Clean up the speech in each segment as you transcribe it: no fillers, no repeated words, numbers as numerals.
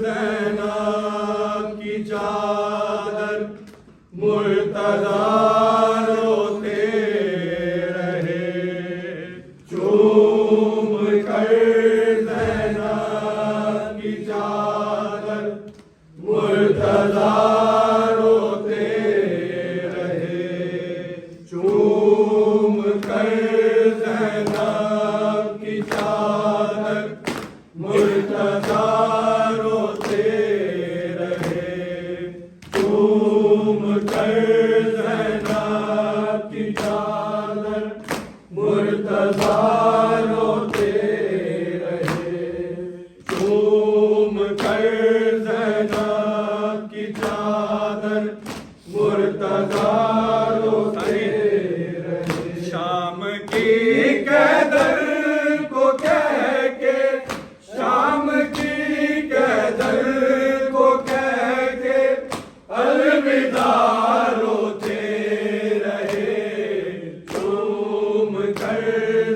ज़ैनब की चादर मुर्तज़ा रोते रहे, चूम कर ज़ैनब की चादर मुर्तज़ा रोते रहे, चूम कर ज़ैनब की चादर मुर्तज़ा रोते रहे, चूम कर ज़ैनब की चादर मुर्तज़ा रोते रहे, चूम कर ज़ैनब की चादर मुर्तज़ा रोते रहे। शाम की कैदर को कह के, शाम की कैदर को कह के अलविदा रोते रहे, चूम कर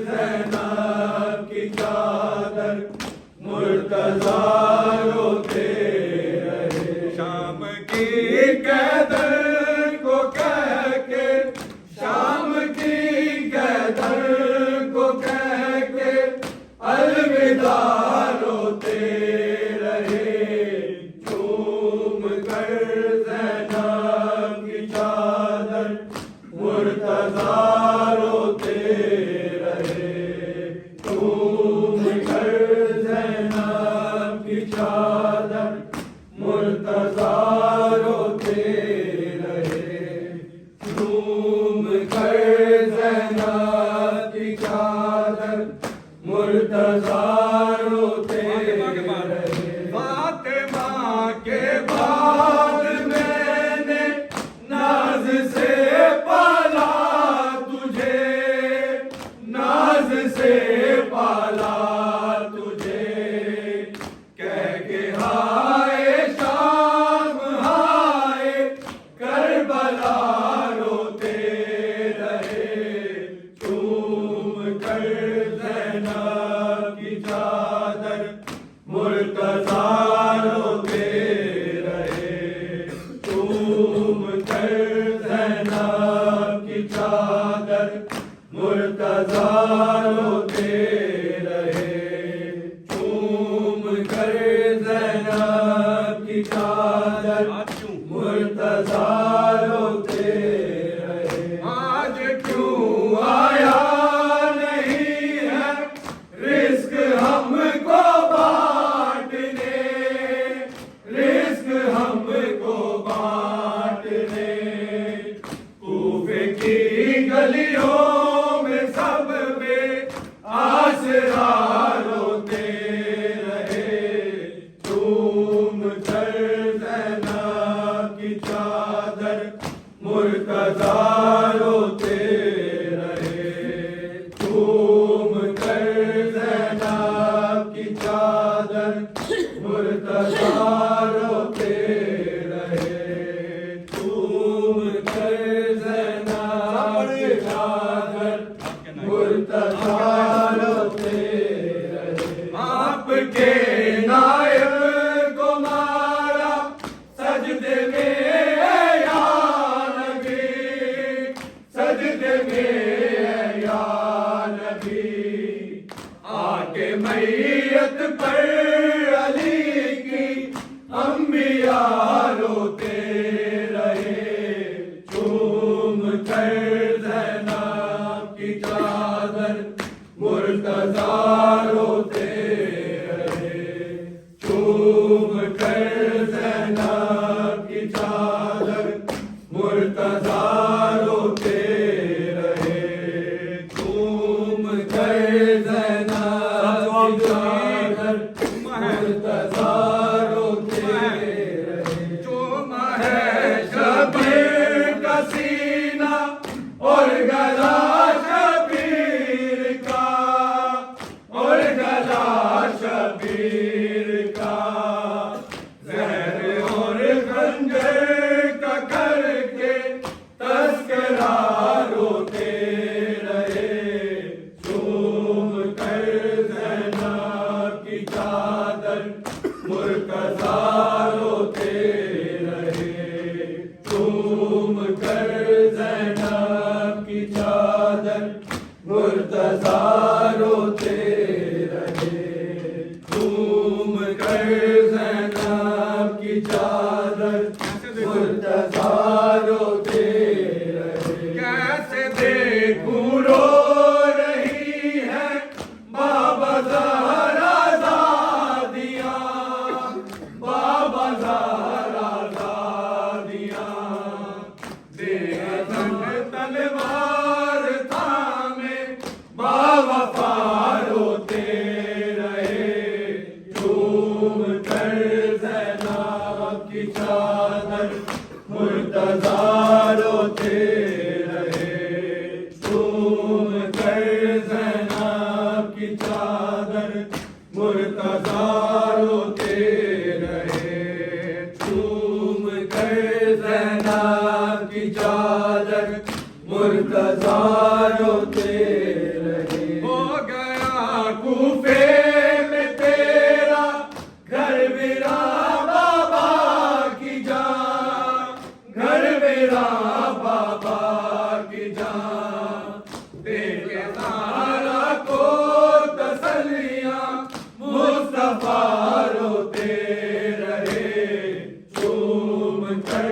ज़ैनब की चादर मुर्तज़ा रोते रहे। शाम की कैदर को कह के, शाम की कैदर को कह के अलविदा रोते रहे, चूम कर ज़ैनब की चादर मुर्तज़ा रोते रहे, चूम कर ज़ैनब की चादर मुर्तज़ा रोते रहे, चूम कर ज़ैनब की चादर मुर्तज़ा रोते रहे। फातिमा के बाद मैंने नाज से पाला तुझे, नाज से पाला तुझे, कह के हाय शाम हाय करबला रोते रहे, चूम कर ज़ैनब की चादर मुर्तज़ा रोते रहे, चूम कर ज़ैनब की चादर मुर्तज़ा रोते रहे, चूम कर ज़ैनब की चादर मुर्तज़ा रोते रहे। आज क्यों आया नहीं है रिस्क हमको बांटने, रिस्क हमको बांटने, कूफे की गलियों में सब पे आसरा रोते रहे, चूम कर ज़ैनब की चादर मुर्तज़ा रोते रहे, चूम कर ज़ैनब की चादर मुर्तज़ा रोते रहे, चूम कर ज़ैनब की चादर मुर्तज़ा रोते रहे। आपके नायब को मारा सजदे में या नबी, सजदे में या नबी, आके मैयत पर अली की अंबिया रोते रहे, चूम कर ज़ैनब की चादर मुर्तज़ा रोते रहे, चूम कर ज़ैनब की चादर मुर्तज़ा रोते रहे, चूम कर ज़ैनब की चादर मुर्तज़ा रोते रहे। चूम है शबीर का सीना और गला शबीर का, और गला शबीर का, ज़हर और खंजर का करके तस्करा रोते रहे, चूम कर ज़ैनब की चादर कर ज़ैनब की चादर मुर्तज़ा रोते रहे। कैसे देखूं रो रही है बाबा ज़हरा ज़ादियाँ, बाबा ज़हरा ज़ादियाँ। बेअदब तलवार थामे बावफ़ा रोते रहे। झूम कर ज़ैनब की चादर मुर्तज़ा रोते रहे। झूम कर ज़ैनब की चादर मुर्तज़ा रोते रहे। झूम कर ज़ैनब की चादर मुर्तज़ा रोते रहे। हो गया कूफे में तेरा घर वीरान बाबा की जान, घर वीरान बाबा की जान। देके ज़हरा को तसल्लियाँ मुस्तफ़ा रोते रहे। झूम कर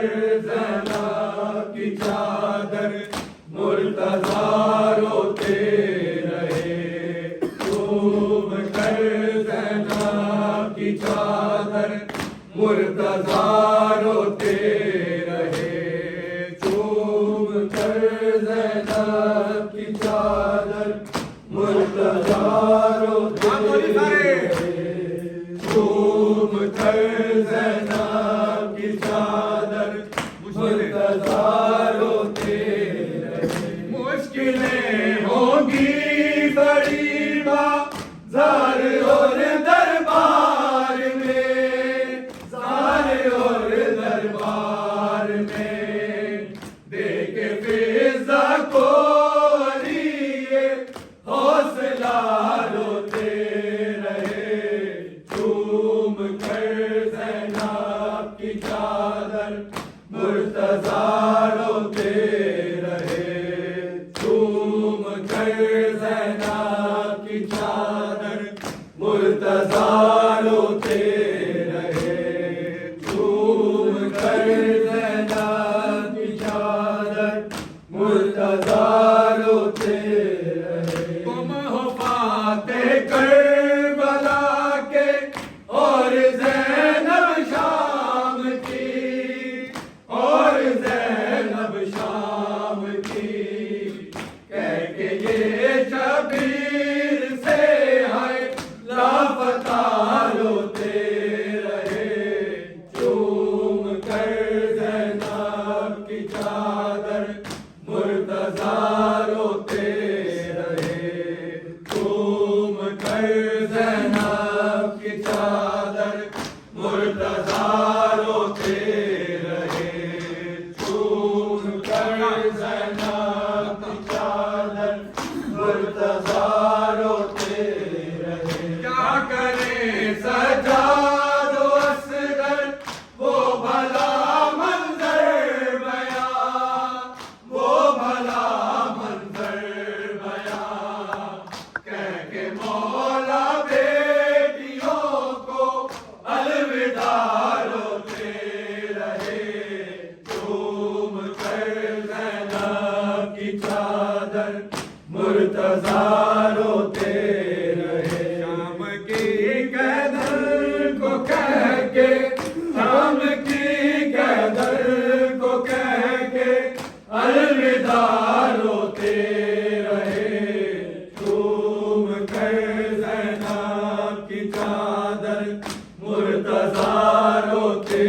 ज़ैनब की चादर मुर्तज़ा रोते रहे। झूम कर ज़ैनब की चादर मुर्तज़ा रोते रहे। झूम कर ज़ैनब की चादर मुर्तज़ा रोते रहे। झूम कर ज़ैनब की चादर मुर्तज़ा रोते रहे। मुश्किलें होंगी बड़ी बाज़ार और दरबार में, ज़ार और दरबार में। देके फ़िज़ा को अलिए हौसला रोते रहे। झूम कर ज़ैनब की चादर मुर्तज़ा रोते रहे। झूम कर ज़ैनब की चादर मुर्तज़ा रोते रहे। झूम कर ज़ैनब की चादर मुर्तज़ा रोते रहे। तुम हो फ़ातेह करबला के और ज़ैनब शाम की, और ज़ैनब शाम की। कह के ये शबीर से है लापता रोते रहे। झूम कर ज़ैनब की चादर मुर्तज़ा रोते रहे। झूम कर ज़ैनब की चादर मुर्तज़ा रोते रहे। झूम कर ज़ैनब की चादर मुर्तज़ा रोते रहे। क्या करे सज्जाद व असगर वो भला मंज़र बयां, वो भला मंज़र बयां। कह के मौला बेटियों को अलविदा रोते रहे। झूम कर ज़ैनब की चादर मुर्तज़ा रोते रहे। शाम की कैदर को कह के, शाम की कैदर को कह के अलविदा रोते रहे। झूम कर ज़ैनब की चादर मुर्तज़ा रोते